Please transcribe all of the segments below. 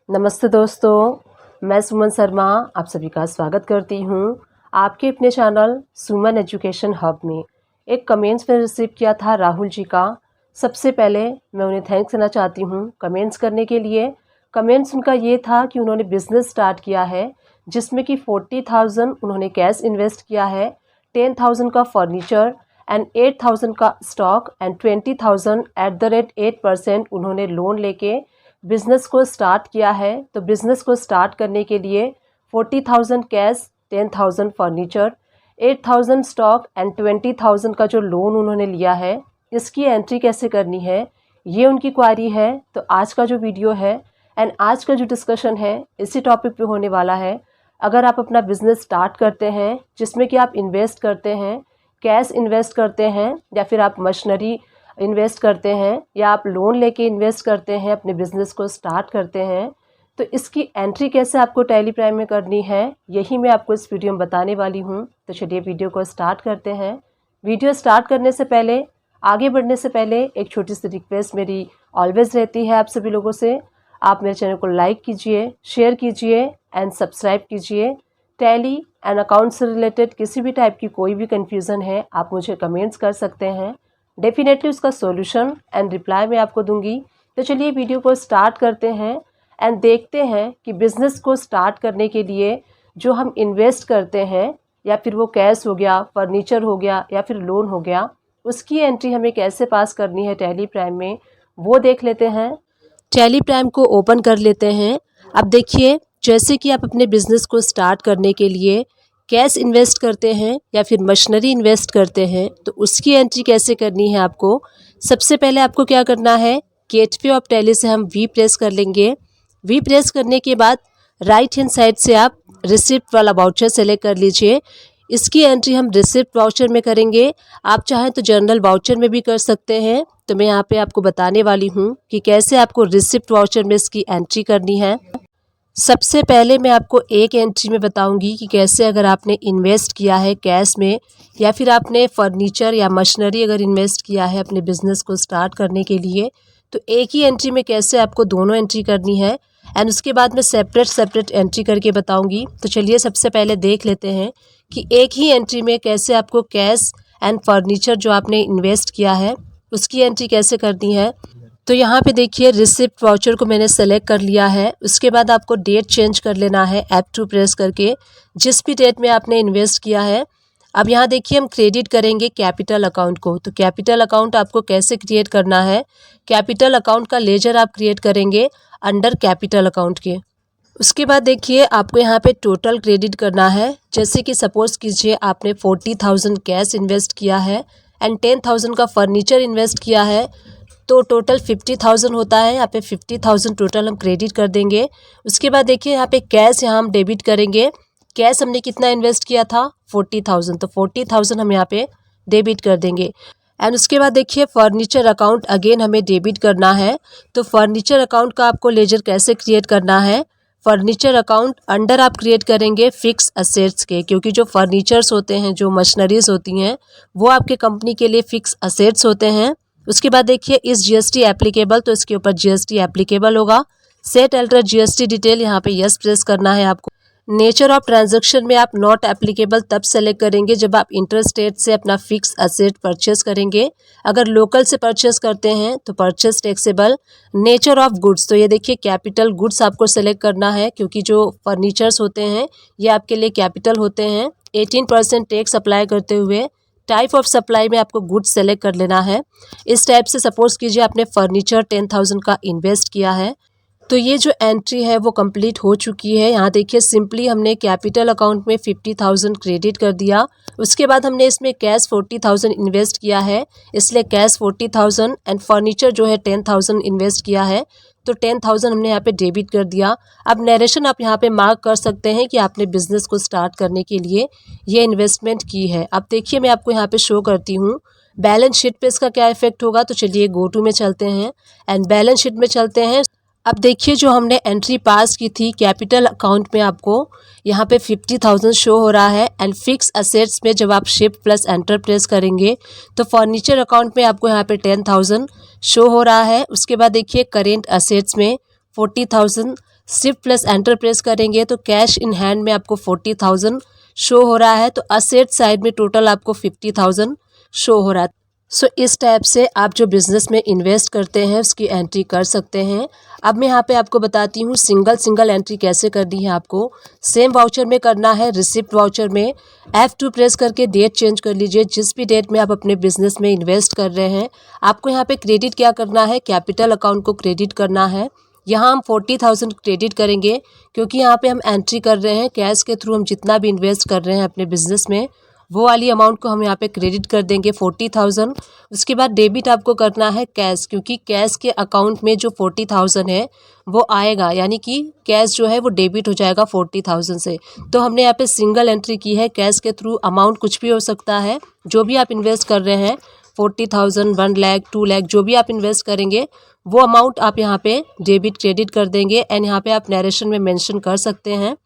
नमस्ते दोस्तों, मैं सुमन शर्मा आप सभी का स्वागत करती हूँ आपके अपने चैनल सुमन एजुकेशन हब में। एक कमेंट्स में रिसीव किया था राहुल जी का। सबसे पहले मैं उन्हें थैंक्स देना चाहती हूँ कमेंट्स करने के लिए। कमेंट्स उनका ये था कि उन्होंने बिज़नेस स्टार्ट किया है जिसमें कि 40,000 उन्होंने कैश इन्वेस्ट किया है, 10,000 का फर्नीचर एंड 8,000 का स्टॉक एंड 20,000 @8% उन्होंने लोन लेके बिज़नेस को स्टार्ट किया है। तो बिज़नेस को स्टार्ट करने के लिए 40,000 कैश, 10,000 फर्नीचर, 8,000 स्टॉक एंड 20,000 का जो लोन उन्होंने लिया है, इसकी एंट्री कैसे करनी है, ये उनकी क्वारी है। तो आज का जो वीडियो है एंड आज का जो डिस्कशन है इसी टॉपिक पे होने वाला है। अगर आप अपना बिज़नेस स्टार्ट करते हैं जिसमें कि आप इन्वेस्ट करते हैं, कैश इन्वेस्ट करते हैं या फिर आप मशीनरी इन्वेस्ट करते हैं या आप लोन लेके इन्वेस्ट करते हैं, अपने बिज़नेस को स्टार्ट करते हैं, तो इसकी एंट्री कैसे आपको टैली प्राइम में करनी है, यही मैं आपको इस वीडियो में बताने वाली हूँ। तो चलिए वीडियो को स्टार्ट करते हैं। वीडियो स्टार्ट करने से पहले, आगे बढ़ने से पहले एक छोटी सी रिक्वेस्ट मेरी ऑलवेज़ रहती है आप सभी लोगों से। आप मेरे चैनल को लाइक कीजिए, शेयर कीजिए एंड सब्सक्राइब कीजिए। टैली एंड अकाउंट से रिलेटेड किसी भी टाइप की कोई भी कन्फ्यूज़न है आप मुझे कमेंट्स कर सकते हैं, डेफिनेटली उसका सॉल्यूशन एंड रिप्लाई मैं आपको दूंगी। तो चलिए वीडियो को स्टार्ट करते हैं एंड देखते हैं कि बिज़नेस को स्टार्ट करने के लिए जो हम इन्वेस्ट करते हैं, या फिर वो कैश हो गया, फर्नीचर हो गया या फिर लोन हो गया, उसकी एंट्री हमें कैसे पास करनी है टैली प्राइम में, वो देख लेते हैं। टैली प्राइम को ओपन कर लेते हैं। अब देखिए, जैसे कि आप अपने बिज़नेस को स्टार्ट करने के लिए कैश इन्वेस्ट करते हैं या फिर मशीनरी इन्वेस्ट करते हैं, तो उसकी एंट्री कैसे करनी है आपको। सबसे पहले आपको क्या करना है, गेटवे ऑफ टैली से हम वी प्रेस कर लेंगे। वी प्रेस करने के बाद राइट हैंड साइड से आप रिसिप्ट वाला वाउचर सेलेक्ट कर लीजिए। इसकी एंट्री हम रिसिप्ट वाउचर में करेंगे। आप चाहें तो जनरल वाउचर में भी कर सकते हैं। तो मैं यहाँ पे आपको बताने वाली हूँ कि कैसे आपको रिसिप्ट वाउचर में इसकी एंट्री करनी है। सबसे पहले मैं आपको एक एंट्री में बताऊंगी कि कैसे, अगर आपने इन्वेस्ट किया है कैश में या फिर आपने फर्नीचर या मशीनरी अगर इन्वेस्ट किया है अपने बिज़नेस को स्टार्ट करने के लिए, तो एक ही एंट्री में कैसे आपको दोनों एंट्री करनी है एंड उसके बाद मैं सेपरेट एंट्री करके बताऊंगी। तो चलिए सबसे पहले देख लेते हैं कि एक ही एंट्री में कैसे आपको कैश एंड फर्नीचर जो आपने इन्वेस्ट किया है उसकी एंट्री कैसे करनी है। तो यहाँ पे देखिए, रिसिप्ट वाउचर को मैंने सेलेक्ट कर लिया है। उसके बाद आपको डेट चेंज कर लेना है F2 प्रेस करके, जिस भी डेट में आपने इन्वेस्ट किया है। अब यहाँ देखिए, हम क्रेडिट करेंगे कैपिटल अकाउंट को। तो कैपिटल अकाउंट आपको कैसे क्रिएट करना है, कैपिटल अकाउंट का लेजर आप क्रिएट करेंगे अंडर कैपिटल अकाउंट के। उसके बाद देखिए, आपको यहाँ पे टोटल क्रेडिट करना है। जैसे कि सपोज कीजिए आपने 40,000 कैश इन्वेस्ट किया है एंड 10,000 का फर्नीचर इन्वेस्ट किया है, तो टोटल 50,000 होता है। यहाँ पे 50,000 टोटल हम क्रेडिट कर देंगे। उसके बाद देखिए, यहाँ पे कैश यहाँ हम डेबिट करेंगे। कैश हमने कितना इन्वेस्ट किया था, 40,000, तो 40,000 हम यहाँ पे डेबिट कर देंगे। एंड उसके बाद देखिए, फर्नीचर अकाउंट अगेन हमें डेबिट करना है। तो फर्नीचर अकाउंट का आपको लेजर कैसे क्रिएट करना है, फर्नीचर अकाउंट अंडर आप क्रिएट करेंगे फिक्स असेट्स के, क्योंकि जो फर्नीचर्स होते हैं, जो मशीनरीज होती हैं, वो आपके कंपनी के लिए फिक्स असेट्स होते हैं। उसके बाद देखिए, इस जीएसटी एप्लीकेबल, तो इसके ऊपर जीएसटी एप्लीकेबल होगा। सेट अल्टर जीएसटी डिटेल, यहाँ पे यस प्रेस करना है आपको। नेचर ऑफ ट्रांजैक्शन में आप नॉट एप्लीकेबल तब सेलेक्ट करेंगे जब आप इंटरस्टेट से अपना फिक्स असेट परचेस करेंगे। अगर लोकल से परचेस करते हैं तो purchase taxable. Nature of goods, तो ये देखिए कैपिटल गुड्स आपको सेलेक्ट करना है, क्योंकि जो फर्नीचर्स होते हैं ये आपके लिए कैपिटल होते हैं। 18% टैक्स अप्लाई करते हुए टाइप ऑफ सप्लाई में आपको गुड्स सेलेक्ट कर लेना है। इस टाइप से सपोज कीजिए आपने फर्नीचर 10,000 का इन्वेस्ट किया है, तो ये जो एंट्री है वो कंप्लीट हो चुकी है। यहाँ देखिए, सिंपली हमने कैपिटल अकाउंट में 50,000 क्रेडिट कर दिया। उसके बाद हमने इसमें कैश 40,000 इन्वेस्ट किया है, इसलिए कैश 40,000 एंड फर्नीचर जो है 10,000 इन्वेस्ट किया है, तो 10,000 हमने यहाँ पे डेबिट कर दिया। अब नरेशन आप यहाँ पे मार्क कर सकते हैं कि आपने बिजनेस को स्टार्ट करने के लिए ये इन्वेस्टमेंट की है। अब देखिए, मैं आपको यहाँ पे शो करती हूँ बैलेंस शीट पे इसका क्या इफेक्ट होगा। तो चलिए गो टू में चलते हैं एंड बैलेंस शीट में चलते हैं। अब देखिए, जो हमने एंट्री पास की थी कैपिटल अकाउंट में, आपको यहाँ पे 50,000 शो हो रहा है एंड फिक्स असेट्स में जब आप शिफ्ट प्लस एंटर प्रेस करेंगे तो फर्नीचर अकाउंट में आपको यहाँ पे 10,000 शो हो रहा है। उसके बाद देखिए, करेंट असेट्स में 40,000 शिफ्ट प्लस एंटर प्रेस करेंगे तो कैश इन हैंड में आपको 40,000 शो हो रहा है। तो असेट साइड में टोटल आपको 50,000 शो हो रहा है। सो इस टाइप से आप जो बिज़नेस में इन्वेस्ट करते हैं उसकी एंट्री कर सकते हैं। अब मैं यहाँ पे आपको बताती हूँ सिंगल एंट्री कैसे करनी है। आपको सेम वाउचर में करना है। रिसिप्ट वाउचर में F2 प्रेस करके डेट चेंज कर लीजिए। जिस भी डेट में आप अपने बिजनेस में इन्वेस्ट कर रहे हैं आपको यहाँ पे क्रेडिट क्या करना है, कैपिटल अकाउंट को क्रेडिट करना है। यहाँ हम 40,000 क्रेडिट करेंगे क्योंकि यहाँ पे हम एंट्री कर रहे हैं कैश के थ्रू। हम जितना भी इन्वेस्ट कर रहे हैं अपने बिजनेस में वो वाली अमाउंट को हम यहाँ पे क्रेडिट कर देंगे 40,000। उसके बाद डेबिट आपको करना है कैश, क्योंकि कैश के अकाउंट में जो 40,000 है वो आएगा, यानी कि कैश जो है वो डेबिट हो जाएगा 40,000 से। तो हमने यहाँ पे सिंगल एंट्री की है कैश के थ्रू। अमाउंट कुछ भी हो सकता है, जो भी आप इन्वेस्ट कर रहे हैं 40,000, 1 लाख, 2 लाख, जो भी आप इन्वेस्ट करेंगे वो अमाउंट आप यहाँ पे डेबिट क्रेडिट कर देंगे। एंड यहाँ पे आप नरेशन में मेंशन कर सकते हैं।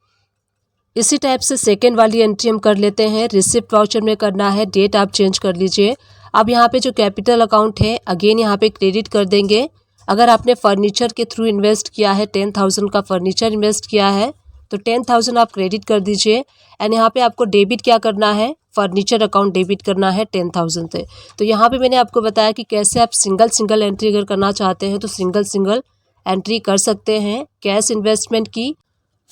इसी टाइप से सेकेंड वाली एंट्री हम कर लेते हैं। रिसिप्ट वाउचर में करना है, डेट आप चेंज कर लीजिए। अब यहाँ पे जो कैपिटल अकाउंट है अगेन यहाँ पे क्रेडिट कर देंगे। अगर आपने फर्नीचर के थ्रू इन्वेस्ट किया है, 10,000 का फर्नीचर इन्वेस्ट किया है तो 10,000 आप क्रेडिट कर दीजिए। एंड यहाँ पे आपको डेबिट क्या करना है, फर्नीचर अकाउंट डेबिट करना है 10,000 से। तो यहाँ पे मैंने आपको बताया कि कैसे आप सिंगल एंट्री अगर करना चाहते हैं तो सिंगल एंट्री कर सकते हैं। कैश इन्वेस्टमेंट की,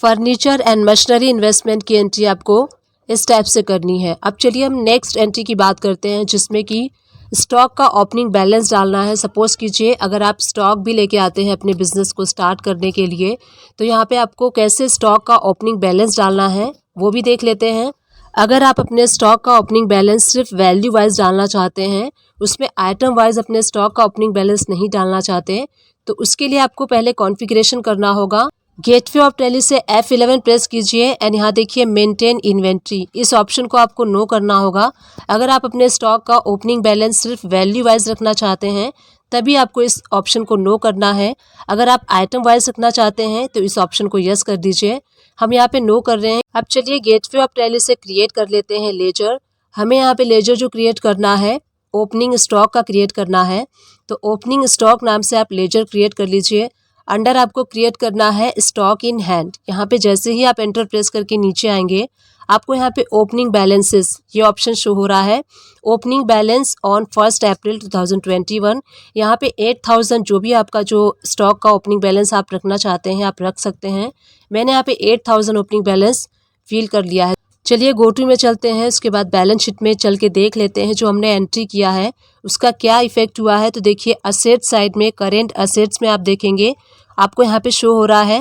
फर्नीचर एंड मशीनरी इन्वेस्टमेंट की एंट्री आपको इस टाइप से करनी है। अब चलिए हम नेक्स्ट एंट्री की बात करते हैं, जिसमें कि स्टॉक का ओपनिंग बैलेंस डालना है। सपोज़ कीजिए अगर आप स्टॉक भी लेके आते हैं अपने बिजनेस को स्टार्ट करने के लिए तो यहाँ पे आपको कैसे स्टॉक का ओपनिंग बैलेंस डालना है वो भी देख लेते हैं। अगर आप अपने स्टॉक का ओपनिंग बैलेंस सिर्फ वैल्यू वाइज डालना चाहते हैं, उसमें आइटम वाइज अपने स्टॉक का ओपनिंग बैलेंस नहीं डालना चाहते, तो उसके लिए आपको पहले कॉन्फ़िगरेशन करना होगा। गेटवे ऑफ टैली से F11 प्रेस कीजिए एंड यहाँ देखिए मेंटेन इन्वेंट्री, इस ऑप्शन को आपको नो करना होगा। अगर आप अपने स्टॉक का ओपनिंग बैलेंस सिर्फ वैल्यू वाइज रखना चाहते हैं तभी आपको इस ऑप्शन को नो करना है। अगर आप आइटम वाइज रखना चाहते हैं तो इस ऑप्शन को यस कर दीजिए। हम यहाँ पे नो कर रहे हैं। अब चलिए गेटवे ऑफ टैली से क्रिएट कर लेते हैं लेजर। हमें यहाँ पे लेजर जो क्रिएट करना है ओपनिंग स्टॉक का क्रिएट करना है। तो ओपनिंग स्टॉक नाम से आप लेजर क्रिएट कर लीजिए। अंडर आपको क्रिएट करना है स्टॉक इन हैंड। यहाँ पे जैसे ही आप एंटर प्रेस करके नीचे आएंगे आपको यहाँ पे ओपनिंग बैलेंसेस ये ऑप्शन शो हो रहा है। ओपनिंग बैलेंस ऑन 1 अप्रैल 2021, यहाँ पे 8,000 जो भी आपका जो स्टॉक का ओपनिंग बैलेंस आप रखना चाहते हैं आप रख सकते हैं। मैंने यहाँ पे 8,000 ओपनिंग बैलेंस फिल कर लिया है। चलिए गो टू में चलते हैं। उसके बाद बैलेंस शीट में चल के देख लेते हैं जो हमने एंट्री किया है उसका क्या इफेक्ट हुआ है। तो देखिए असेट साइड में करेंट असेट्स में आप देखेंगे आपको यहाँ पे शो हो रहा है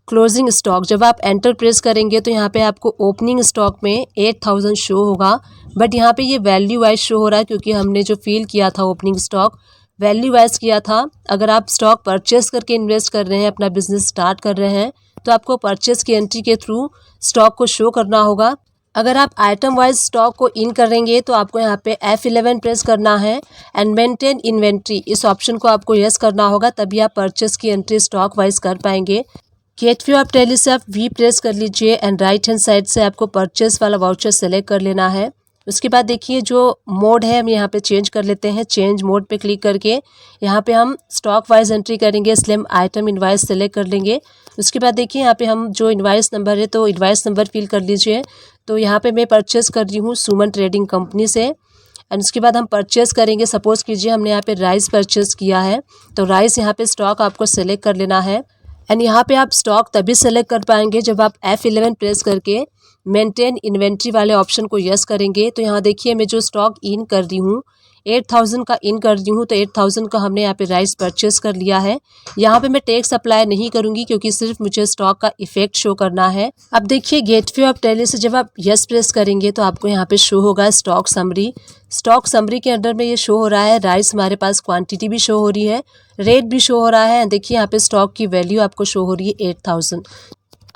क्लोजिंग स्टॉक। जब आप एंटर प्रेस करेंगे तो यहाँ पे आपको ओपनिंग स्टॉक में 8,000 शो होगा, बट यहाँ पे ये वैल्यू वाइज शो हो रहा है क्योंकि हमने जो फील किया था ओपनिंग स्टॉक वैल्यू वाइज किया था। अगर आप स्टॉक परचेस करके इन्वेस्ट कर रहे हैं, अपना बिजनेस स्टार्ट कर रहे हैं, तो आपको परचेस की एंट्री के थ्रू स्टॉक को शो करना होगा। अगर आप आइटम वाइज स्टॉक को इन करेंगे तो आपको यहाँ पे F11 प्रेस करना है एंड मेंटेन इन्वेंट्री, इस ऑप्शन को आपको यस करना होगा, तभी आप परचेस की एंट्री स्टॉक वाइज कर पाएंगे। गेटवे ऑफ टैली से आप V प्रेस कर लीजिए एंड राइट हैंड साइड से आपको परचेस वाला वाउचर सेलेक्ट कर लेना है। उसके बाद देखिए जो मोड है हम यहाँ पे चेंज कर लेते हैं। चेंज मोड पे क्लिक करके यहाँ पे हम स्टॉक वाइज एंट्री करेंगे। स्लिम आइटम इनवाइस सेलेक्ट कर लेंगे। उसके बाद देखिए यहाँ पे हम जो इनवाइस नंबर है तो इनवाइस नंबर फिल कर लीजिए। तो यहाँ पे मैं परचेस कर रही हूँ सुमन ट्रेडिंग कंपनी से एंड उसके बाद हम परचेस करेंगे। सपोज़ कीजिए हमने यहाँ पे राइस परचेस किया है तो राइस यहाँ पे स्टॉक आपको सेलेक्ट कर लेना है एंड यहाँ पे आप स्टॉक तभी सेलेक्ट कर पाएंगे जब आप F11 प्रेस करके मेंटेन इन्वेंट्री वाले ऑप्शन को यस करेंगे। तो यहाँ देखिए मैं जो स्टॉक इन कर रही हूँ 8,000 का इन कर रही हूँ, तो 8,000 का हमने यहाँ पे राइस परचेस कर लिया है। यहाँ पे मैं टैक्स अप्लाई नहीं करूँगी क्योंकि सिर्फ मुझे स्टॉक का इफेक्ट शो करना है। अब देखिए गेटवे ऑफ टैली से जब आप यस प्रेस करेंगे तो आपको यहाँ पे शो होगा स्टॉक समरी। स्टॉक समरी के अंडर में ये शो हो रहा है राइस, हमारे पास क्वांटिटी भी शो हो रही है, रेट भी शो हो रहा है। देखिए यहाँ पे स्टॉक की वैल्यू आपको शो हो रही है 8,000।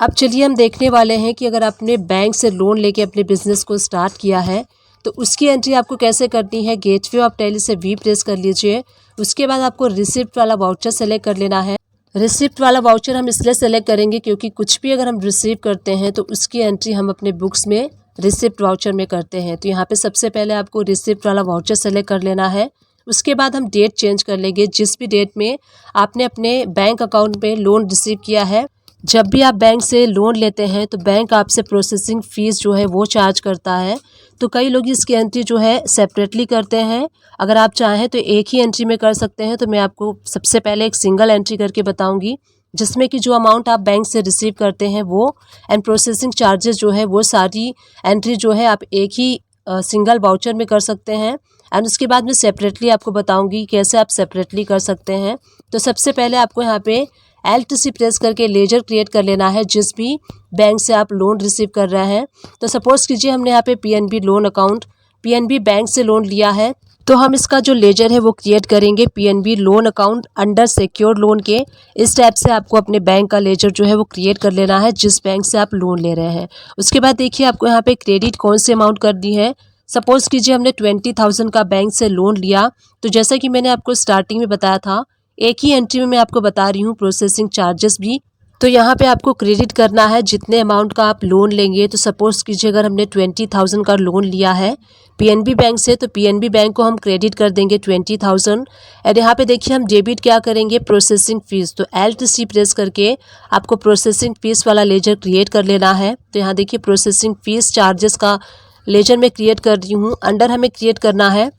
अब चलिए हम देखने वाले हैं कि अगर आपने बैंक से लोन लेके अपने बिजनेस को स्टार्ट किया है तो उसकी एंट्री आपको कैसे करनी है। गेटवे ऑफ टैली से V प्रेस कर लीजिए। उसके बाद आपको रिसिप्ट वाला वाउचर सेलेक्ट कर लेना है। रिसिप्ट वाला वाउचर हम इसलिए सेलेक्ट करेंगे क्योंकि कुछ भी अगर हम रिसीव करते हैं तो उसकी एंट्री हम अपने बुक्स में रिसिप्ट वाउचर में करते हैं। तो यहाँ पे सबसे पहले आपको रिसिप्ट वाला वाउचर सेलेक्ट कर लेना है। उसके बाद हम डेट चेंज कर लेंगे। जिस भी डेट में आपने अपने बैंक अकाउंट में लोन रिसीव किया है जब भी आप बैंक से लोन लेते हैं तो बैंक आपसे प्रोसेसिंग फ़ीस जो है वो चार्ज करता है। तो कई लोग इसकी एंट्री जो है सेपरेटली करते हैं। अगर आप चाहें तो एक ही एंट्री में कर सकते हैं। तो मैं आपको सबसे पहले एक सिंगल एंट्री करके बताऊंगी, जिसमें कि जो अमाउंट आप बैंक से रिसीव करते हैं वो एंड प्रोसेसिंग चार्जेस जो है वो सारी एंट्री जो है आप एक ही सिंगल वाउचर में कर सकते हैं। एंड उसके बाद मैं सेपरेटली आपको बताऊंगी कैसे आप सेपरेटली कर सकते हैं। तो सबसे पहले आपको यहाँ पे LTC प्रेस करके लेजर क्रिएट कर लेना है जिस भी बैंक से आप लोन रिसीव कर रहे हैं। तो सपोज़ कीजिए हमने यहाँ पे PNB loan account PNB bank से लोन लिया है, तो हम इसका जो लेजर है वो क्रिएट करेंगे PNB loan account under secured loan के। इस टाइप से आपको अपने बैंक का लेजर जो है वो क्रिएट कर लेना है जिस बैंक से आप लोन ले रहे हैं। उसके बाद देखिए आपको यहाँ पे क्रेडिट कौन सी अमाउंट करनी है। सपोज़ कीजिए हमने 20,000 का बैंक से लोन लिया, तो जैसा कि मैंने आपको स्टार्टिंग में बताया था, एक ही एंट्री में मैं आपको बता रही हूँ प्रोसेसिंग चार्जेस भी। तो यहाँ पे आपको क्रेडिट करना है जितने अमाउंट का आप लोन लेंगे। तो सपोज़ कीजिए अगर हमने 20,000 का लोन लिया है PNB बैंक से, तो PNB बैंक को हम क्रेडिट कर देंगे 20,000। और यहाँ पे देखिए हम डेबिट क्या करेंगे, प्रोसेसिंग फ़ीस। तो LTC प्रेस करके आपको प्रोसेसिंग फ़ीस वाला लेजर क्रिएट कर लेना है। तो यहाँ देखिए प्रोसेसिंग फ़ीस चार्जेस का लेजर में क्रिएट कर रही हूँ। अंडर हमें क्रिएट करना है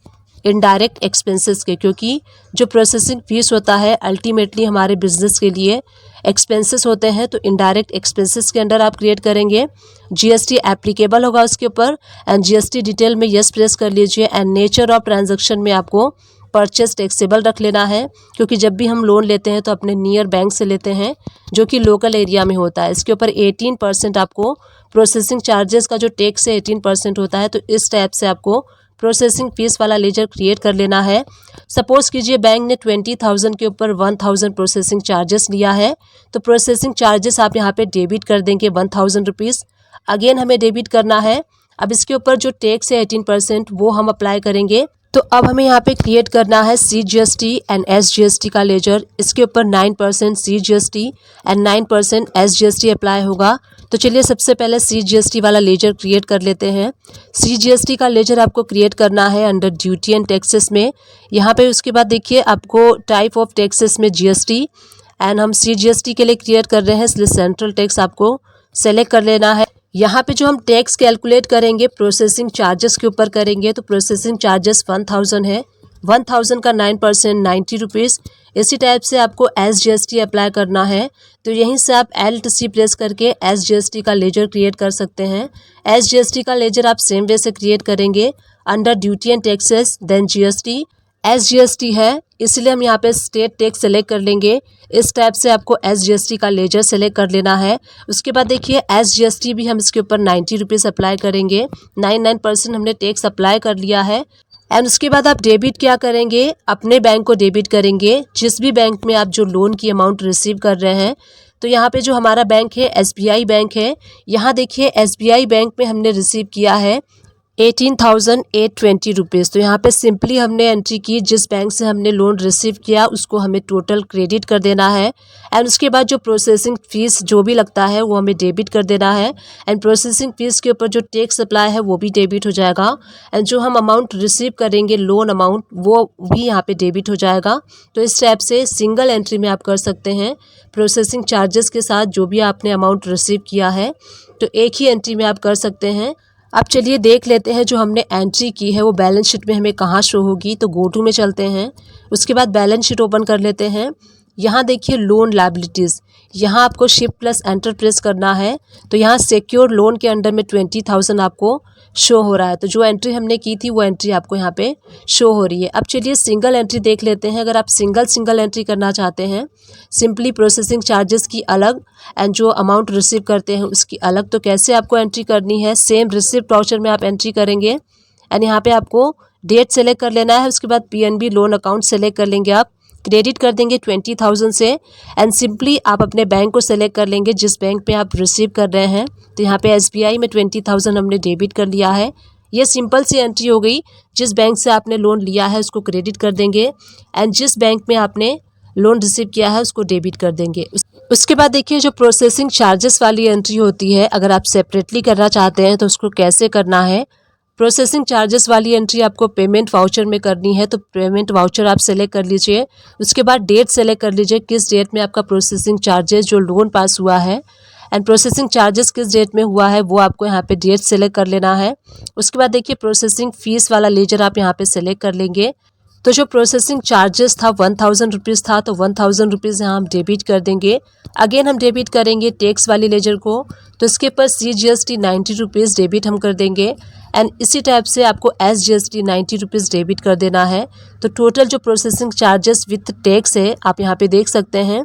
इनडायरेक्ट एक्सपेंसेस के, क्योंकि जो प्रोसेसिंग फ़ीस होता है अल्टीमेटली हमारे बिजनेस के लिए एक्सपेंसेस होते हैं। तो इनडायरेक्ट एक्सपेंसेस के अंडर आप क्रिएट करेंगे। GST एप्लीकेबल होगा उसके ऊपर एंड GST डिटेल में यस प्रेस कर लीजिए। एंड नेचर ऑफ ट्रांजैक्शन में आपको परचेस टैक्सेबल रख लेना है, क्योंकि जब भी हम लोन लेते हैं तो अपने नियर बैंक से लेते हैं जो कि लोकल एरिया में होता है। इसके ऊपर 18% आपको प्रोसेसिंग चार्जेस का जो टैक्स है 18% होता है। तो इस टाइप से आपको प्रोसेसिंग फ़ीस वाला लेजर क्रिएट कर लेना है। सपोज़ कीजिए बैंक ने 20,000 के ऊपर 1,000 प्रोसेसिंग चार्जेस लिया है, तो प्रोसेसिंग चार्जेस आप यहाँ पे डेबिट कर देंगे 1,000 रुपीज़। अगेन हमें डेबिट करना है। अब इसके ऊपर जो टैक्स है 18% वो हम अप्लाई करेंगे। तो अब हमें यहाँ पे क्रिएट करना है CGST एंड SGST का लेजर। इसके ऊपर 9% CGST एंड 9% SGST अप्लाई होगा। तो चलिए सबसे पहले CGST वाला लेजर क्रिएट कर लेते हैं। CGST का लेजर आपको क्रिएट करना है अंडर ड्यूटी एंड टैक्सेस में। यहाँ पे उसके बाद देखिए आपको टाइप ऑफ टैक्सेस में GST एंड हम CGST के लिए क्रिएट कर रहे हैं, इसलिए सेंट्रल टैक्स आपको सेलेक्ट कर लेना है। यहाँ पे जो हम टैक्स कैलकुलेट करेंगे प्रोसेसिंग चार्जेस के ऊपर करेंगे। तो प्रोसेसिंग चार्जेस 1,000 है, 1,000 का 9% 90 रुपीज़। इसी टाइप से आपको SGST अप्लाई करना है। तो यहीं से आप LTC प्रेस करके SGST का लेजर क्रिएट कर सकते हैं। SGST का लेजर आप सेम वे से क्रिएट करेंगे under duty and taxes then GST। SGST है इसलिए हम यहाँ पे स्टेट टैक्स सेलेक्ट कर लेंगे। इस टाइप से आपको SGST का लेजर सेलेक्ट कर लेना है। उसके बाद देखिए SGST भी हम इसके ऊपर 90 रुपीज़ अप्लाई करेंगे। 99% हमने टैक्स अप्लाई कर लिया है। एंड उसके बाद आप डेबिट क्या करेंगे, अपने बैंक को डेबिट करेंगे जिस भी बैंक में आप जो लोन की अमाउंट रिसीव कर रहे हैं। तो यहाँ पे जो हमारा बैंक है SBI बैंक है। यहाँ देखिए SBI बैंक में हमने रिसीव किया है 18,820 रुपीज़। तो यहाँ पे सिंपली हमने एंट्री की जिस बैंक से हमने लोन रिसीव किया उसको हमें टोटल क्रेडिट कर देना है। एंड उसके बाद जो प्रोसेसिंग फ़ीस जो भी लगता है वो हमें डेबिट कर देना है। एंड प्रोसेसिंग फ़ीस के ऊपर जो टैक्स अप्लाई है वो भी डेबिट हो जाएगा। एंड जो हम अमाउंट रिसीव करेंगे लोन अमाउंट वो भी यहाँ पे डेबिट हो जाएगा। तो इस टाइप से सिंगल एंट्री में आप कर सकते हैं प्रोसेसिंग चार्जेस के साथ जो भी आपने अमाउंट रिसीव किया है। तो एक ही एंट्री में आप कर सकते हैं। अब चलिए देख लेते हैं जो हमने एंट्री की है वो बैलेंस शीट में हमें कहाँ शो होगी। तो गो टू में चलते हैं, उसके बाद बैलेंस शीट ओपन कर लेते हैं। यहाँ देखिए लोन लायबिलिटीज़, यहाँ आपको शिफ्ट प्लस एंटर प्रेस करना है। तो यहाँ सिक्योर लोन के अंडर में 20,000 आपको शो हो रहा है। तो जो एंट्री हमने की थी वो एंट्री आपको यहाँ पे शो हो रही है। अब चलिए सिंगल एंट्री देख लेते हैं। अगर आप सिंगल एंट्री करना चाहते हैं, सिंपली प्रोसेसिंग चार्जेस की अलग एंड जो अमाउंट रिसीव करते हैं उसकी अलग, तो कैसे आपको एंट्री करनी है, सेम रिसिप्ट वाउचर में आप एंट्री करेंगे। एंड यहाँ पे आपको डेट सेलेक्ट कर लेना है। उसके बाद PNB लोन अकाउंट सेलेक्ट कर लेंगे, आप क्रेडिट कर देंगे 20,000 से। एंड सिंपली आप अपने बैंक को सेलेक्ट कर लेंगे जिस बैंक पे आप रिसीव कर रहे हैं। तो यहाँ पे SBI में 20,000 हमने डेबिट कर लिया है। ये सिंपल सी एंट्री हो गई। जिस बैंक से आपने लोन लिया है उसको क्रेडिट कर देंगे एंड जिस बैंक में आपने लोन रिसीव किया है उसको डेबिट कर देंगे। उसके बाद देखिए जो प्रोसेसिंग चार्जेस वाली एंट्री होती है, अगर आप सेपरेटली करना चाहते हैं तो उसको कैसे करना है प्रोसेसिंग चार्जेस वाली एंट्री आपको पेमेंट वाउचर में करनी है, तो पेमेंट वाउचर आप सेलेक्ट कर लीजिए। उसके बाद डेट सेलेक्ट कर लीजिए, किस डेट में आपका प्रोसेसिंग चार्जेस जो लोन पास हुआ है एंड प्रोसेसिंग चार्जेस किस डेट में हुआ है वो आपको यहाँ पे डेट सेलेक्ट कर लेना है। उसके बाद देखिए प्रोसेसिंग फ़ीस वाला लेजर आप यहाँ पे सेलेक्ट कर लेंगे। तो जो प्रोसेसिंग चार्जेस था 1000 रुपीज़ था, तो 1000 रुपीज़ यहाँ हम डेबिट कर देंगे। अगेन हम डेबिट करेंगे टैक्स वाली लेजर को, तो इसके ऊपर CGST 90 रुपीज़ डेबिट हम कर देंगे एंड इसी टाइप से आपको SGST 90 रुपीज़ डेबिट कर देना है। तो टोटल जो प्रोसेसिंग चार्जेस विथ टैक्स है आप यहाँ पे देख सकते हैं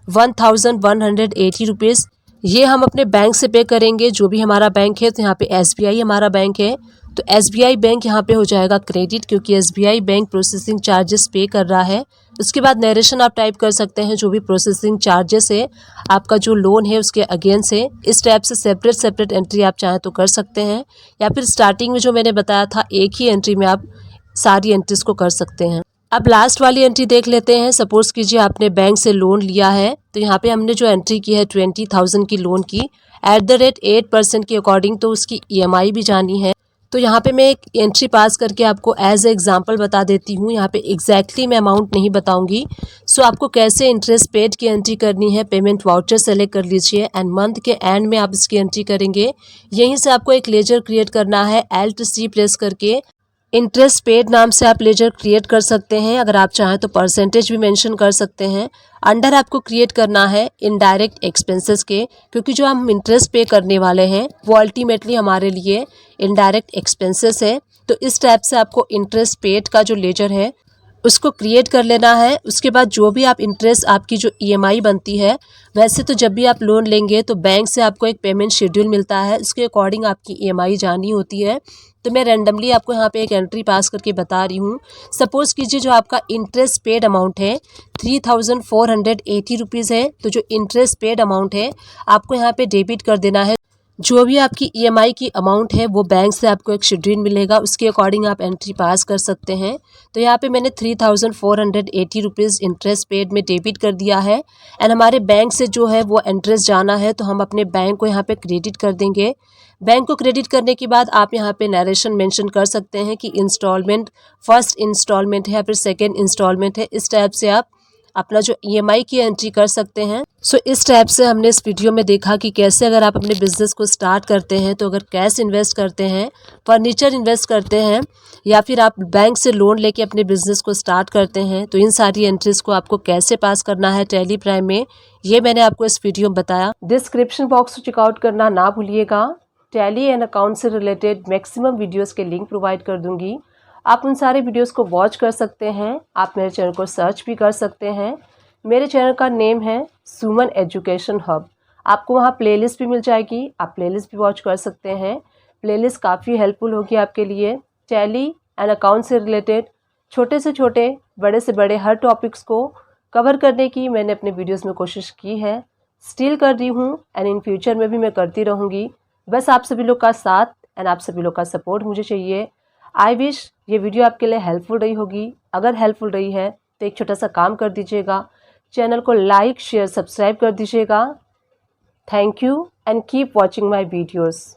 1180 रुपीज़। ये हम अपने बैंक से पे करेंगे, जो भी हमारा बैंक है। तो यहाँ पे SBI हमारा बैंक है, तो SBI बैंक यहाँ पे हो जाएगा क्रेडिट, क्योंकि SBI बैंक प्रोसेसिंग चार्जेस पे कर रहा है। उसके बाद नरेशन आप टाइप कर सकते हैं, जो भी प्रोसेसिंग चार्जेस है आपका जो लोन है उसके अगेंस्ट है। इस टाइप से सेपरेट एंट्री आप चाहें तो कर सकते हैं, या फिर स्टार्टिंग में जो मैंने बताया था एक ही एंट्री में आप सारी एंट्रीज को कर सकते हैं। अब लास्ट वाली एंट्री देख लेते हैं। सपोज कीजिए आपने बैंक से लोन लिया है, तो यहाँ पे हमने जो एंट्री की है 20,000 की लोन की @8% के अकॉर्डिंग, तो उसकी EMI भी जानी है। तो यहाँ पे मैं एक एंट्री पास करके आपको एज ए एग्जांपल बता देती हूँ। यहाँ पे एग्जैक्टली मैं अमाउंट नहीं बताऊंगी। सो आपको कैसे इंटरेस्ट पेड की एंट्री करनी है, पेमेंट वाउचर सेलेक्ट कर लीजिए एंड मंथ के एंड में आप इसकी एंट्री करेंगे। यहीं से आपको एक लेजर क्रिएट करना है, Alt+C प्रेस करके इंटरेस्ट पेड नाम से आप लेजर क्रिएट कर सकते हैं। अगर आप चाहें तो परसेंटेज भी मेंशन कर सकते हैं। अंडर आपको क्रिएट करना है इनडायरेक्ट एक्सपेंसेस के, क्योंकि जो हम इंटरेस्ट पे करने वाले हैं वो अल्टीमेटली हमारे लिए इनडायरेक्ट एक्सपेंसेस है। तो इस टाइप से आपको इंटरेस्ट पेड का जो लेजर है उसको क्रिएट कर लेना है। उसके बाद जो भी आप इंटरेस्ट आपकी जो EMI बनती है, वैसे तो जब भी आप लोन लेंगे तो बैंक से आपको एक पेमेंट शेड्यूल मिलता है, उसके अकॉर्डिंग आपकी EMI जानी होती है। तो मैं रैंडमली आपको यहाँ पे एक एंट्री पास करके बता रही हूँ। सपोज़ कीजिए जो आपका इंटरेस्ट पेड अमाउंट है 3480 रुपीज़ है, तो जो इंटरेस्ट पेड अमाउंट है आपको यहाँ पे डेबिट कर देना है। जो भी आपकी EMI की अमाउंट है वो बैंक से आपको एक शेड्यूल मिलेगा, उसके अकॉर्डिंग आप एंट्री पास कर सकते हैं। तो यहाँ पे मैंने 3480 रुपीज़ इंटरेस्ट पेड में डेबिट कर दिया है एंड हमारे बैंक से जो है वो इंटरेस्ट जाना है, तो हम अपने बैंक को यहाँ पे क्रेडिट कर देंगे। बैंक को क्रेडिट करने के बाद आप यहाँ पे नरेशन मेंशन कर सकते हैं कि इंस्टॉलमेंट फर्स्ट इंस्टॉलमेंट है या फिर सेकेंड इंस्टॉलमेंट है। इस टाइप से आप अपना जो EMI की एंट्री कर सकते हैं। सो इस टाइप से हमने इस वीडियो में देखा कि कैसे अगर आप अपने बिजनेस को स्टार्ट करते हैं, तो अगर कैश इन्वेस्ट करते हैं, फर्नीचर इन्वेस्ट करते हैं, या फिर आप बैंक से लोन लेके अपने बिजनेस को स्टार्ट करते हैं, तो इन सारी एंट्रीज को आपको कैसे पास करना है टैली प्राइम में, ये मैंने आपको इस वीडियो में बताया। डिस्क्रिप्शन बॉक्स को चेकआउट करना ना भूलिएगा। टैली एंड अकाउंट से रिलेटेड मैक्सिमम वीडियोज़ के लिंक प्रोवाइड कर दूँगी, आप उन सारे वीडियोस को वॉच कर सकते हैं। आप मेरे चैनल को सर्च भी कर सकते हैं। मेरे चैनल का नेम है सुमन एजुकेशन हब। आपको वहाँ प्लेलिस्ट भी मिल जाएगी, आप प्लेलिस्ट भी वॉच कर सकते हैं। प्लेलिस्ट काफ़ी हेल्पफुल होगी आपके लिए। टैली एंड अकाउंट से रिलेटेड छोटे से छोटे, बड़े से बड़े हर टॉपिक्स को कवर करने की मैंने अपने वीडियोज़ में कोशिश की है, स्टिल कर रही हूँ एंड इन फ्यूचर में भी मैं करती रहूँगी। बस आप सभी लोग का साथ एंड आप सभी लोग का सपोर्ट मुझे चाहिए। आई विश ये वीडियो आपके लिए हेल्पफुल रही होगी। अगर हेल्पफुल रही है तो एक छोटा सा काम कर दीजिएगा, चैनल को लाइक शेयर सब्सक्राइब कर दीजिएगा। Thank you and keep watching my videos.